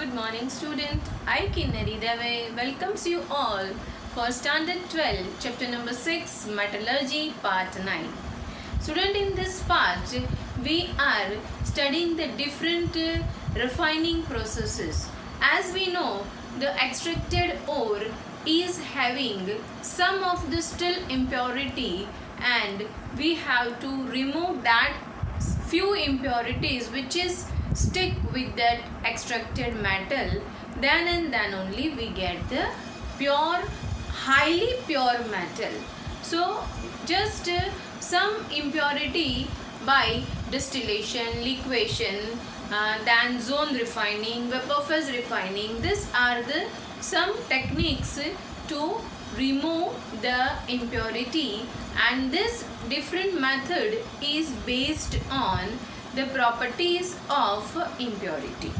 Good morning student. I Kinnari Dave welcomes you all for standard 12 chapter number 6 metallurgy part 9. Student, in this part we are studying the different refining processes. As we know, the extracted ore is having some of the still impurity and we have to remove that few impurities which is stick with that extracted metal, then and then only we get the pure, highly pure metal. So just some impurity by distillation, liquation, then zone refining, vapor phase refining. These are the some techniques to remove the impurity, and this different method is based on the properties of impurity.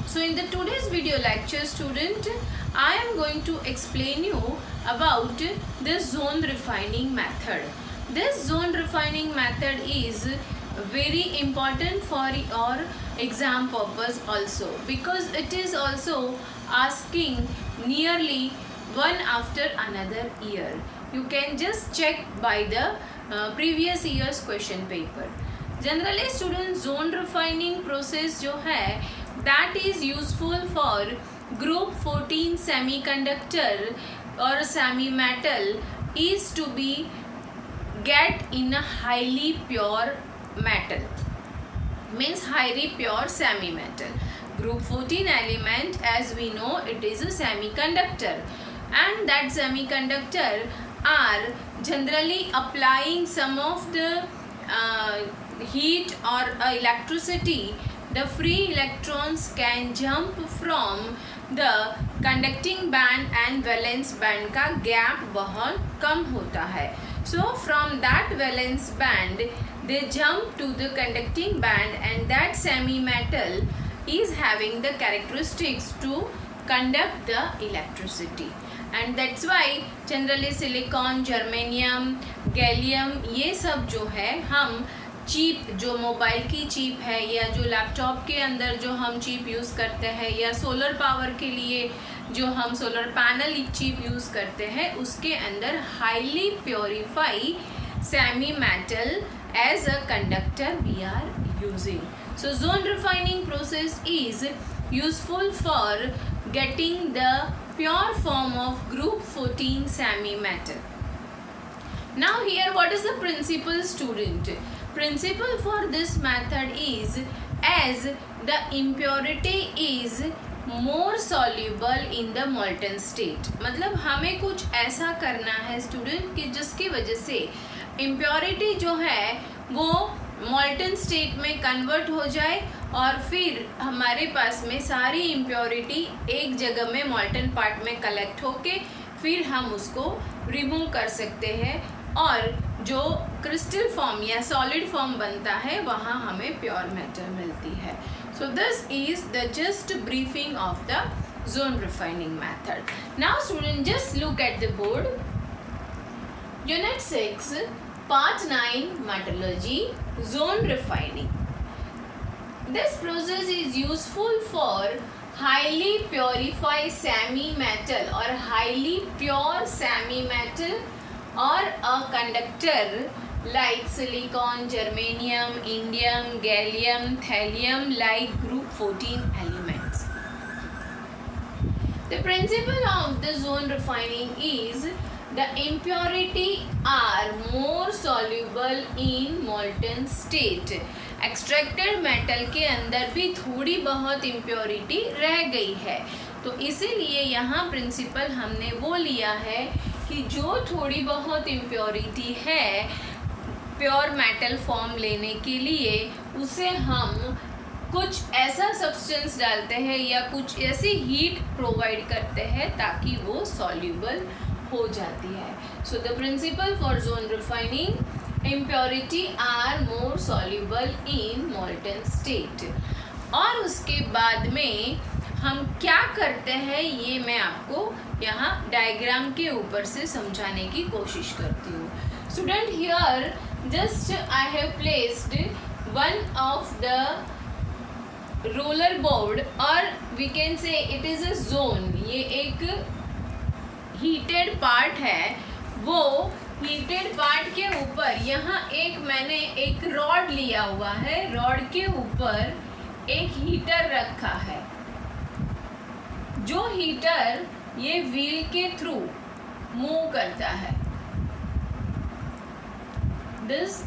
So in the today's video lecture, student, I am going to explain you about the zone refining method. This zone refining method is very important for your exam purpose also, because it is also asking nearly one after another year. You can just check by the previous year's question paper. Generally student, zone refining process जो है that is useful for group 14 semiconductor or semi metal is to be get in a highly pure metal, means highly pure semi metal. Group 14 element, as we know, it is a semiconductor, and that semiconductor are generally applying some of the heat or electricity. The free electrons can jump from the conducting band and valence band का gap बहुत कम होता है. So from that valence band they jump to the conducting band, and that semi metal is having the characteristics to conduct the electricity, and that's why generally silicon, germanium, gallium ये सब जो है हम chip, जो mobile की chip है या जो लैपटॉप के अंदर जो हम चिप यूज़ करते हैं, या सोलर पावर के लिए जो हम सोलर पैनल चिप यूज़ करते हैं, उसके अंदर highly purify semi metal as a conductor we are using. So zone refining process is useful for getting the pure form of group 14 semi metal. Now here what is the principle, student? Principle for this method is, as the impurity is more soluble in the molten state. मतलब हमें कुछ ऐसा करना है student कि जिसकी वजह से impurity जो है वो molten state में कन्वर्ट हो जाए, और फिर हमारे पास में सारी impurity एक जगह में molten part में कलेक्ट होके फिर हम उसको रिमूव कर सकते हैं, और जो क्रिस्टल फॉर्म या सॉलिड फॉर्म बनता है वहाँ हमें प्योर मेटल मिलती है. So this is the just briefing of the zone refining method. Now student, just look at the board. Unit 6 part 9 metallurgy zone refining. This process is useful for highly purified semi metal or highly pure semi metal or a conductor like silicon, germanium, indium, gallium, thallium, like group 14 elements. The principle of the zone refining is the impurity are more soluble in molten state. Extracted metal के अंदर भी थोड़ी बहुत impurity रह गई है, तो इसीलिए यहाँ प्रिंसिपल हमने वो लिया है कि जो थोड़ी बहुत इम्प्योरिटी है प्योर मेटल फॉर्म लेने के लिए, उसे हम कुछ ऐसा सब्सटेंस डालते हैं या कुछ ऐसी हीट प्रोवाइड करते हैं ताकि वो सॉल्यूबल हो जाती है. So the principle for zone refining, impurity are more soluble in molten state. और उसके बाद में हम क्या करते हैं ये मैं आपको यहाँ डायग्राम के ऊपर से समझाने की कोशिश करती हूँ. Student, here just I have placed one of the roller board और we can say it is a zone, ये एक हीटेड पार्ट है। वो हीटेड पार्ट के ऊपर यहाँ मैंने एक रॉड लिया हुआ है, रॉड के ऊपर एक हीटर रखा है। जो हीटर ये व्हील के थ्रू मूव करता है। दिस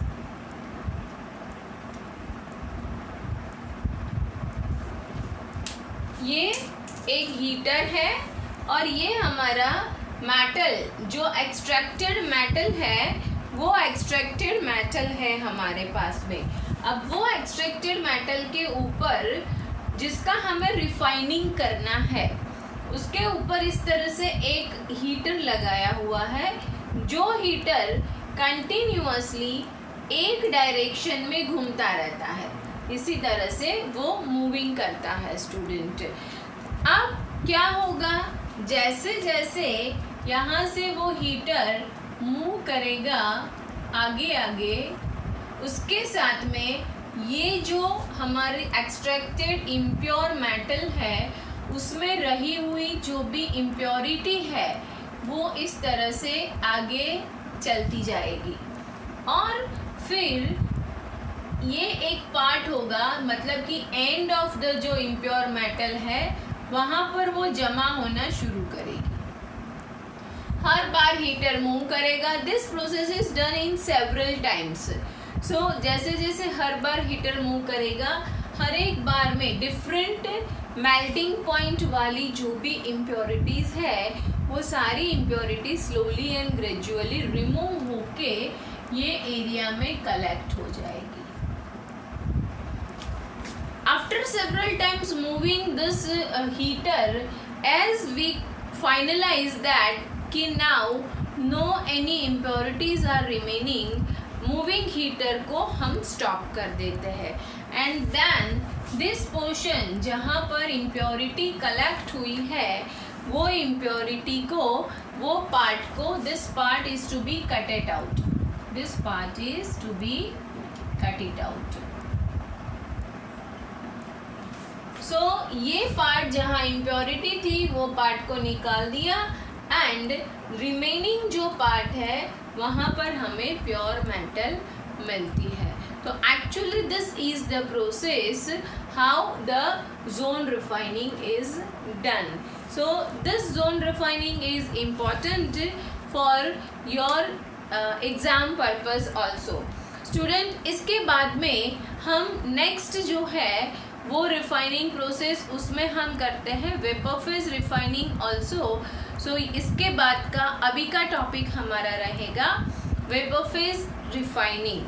ये एक हीटर है और ये हमारा मेटल, जो एक्सट्रैक्टेड मेटल है वो एक्सट्रैक्टेड मेटल है हमारे पास में। अब वो एक्सट्रैक्टेड मेटल के ऊपर जिसका हमें रिफाइनिंग करना है, उसके ऊपर इस तरह से एक हीटर लगाया हुआ है। जो हीटर कंटिन्यूअसली एक डायरेक्शन में घूमता रहता है, इसी तरह से वो मूविंग करता है स्टूडेंट। अब क्या होगा, जैसे जैसे यहाँ से वो हीटर मूव करेगा आगे आगे, उसके साथ में ये जो हमारे एक्सट्रैक्टेड इम्प्योर मेटल है उसमें रही हुई जो भी इम्प्योरिटी है वो इस तरह से आगे चलती जाएगी। और फिर ये एक पार्ट होगा, मतलब कि एंड ऑफ द जो इम्प्योर मेटल है वहाँ पर वो जमा होना शुरू करेगी। हर बार हीटर मूव करेगा। This process is done in several times. So जैसे जैसे हर बार हीटर मूव करेगा, हर एक बार में डिफरेंट मेल्टिंग पॉइंट वाली जो भी इम्प्योरिटीज़ है वो सारी impurity slowly and gradually remove होके ये एरिया में कलेक्ट हो जाएगी। After several times moving this heater, as we finalize that कि now no any impurities are remaining, moving heater को हम stop कर देते हैं। And then this portion जहाँ पर impurity collect हुई है वो impurity को, वो part को, this part is to be cut it out. This part is to be cut it out. सो ये पार्ट जहाँ इम्प्योरिटी थी वो पार्ट को निकाल दिया एंड रिमेनिंग जो पार्ट है वहाँ पर हमें प्योर मेटल मिलती है। तो actually this is the process how the zone refining is done. So this zone refining is important for your exam purpose also. Student, इसके बाद में हम नेक्स्ट जो है वो रिफाइनिंग प्रोसेस, उसमें हम करते हैं वेपर फेज रिफाइनिंग ऑल्सो। सो इसके बाद का अभी का टॉपिक हमारा रहेगा वेपर फेज रिफाइनिंग।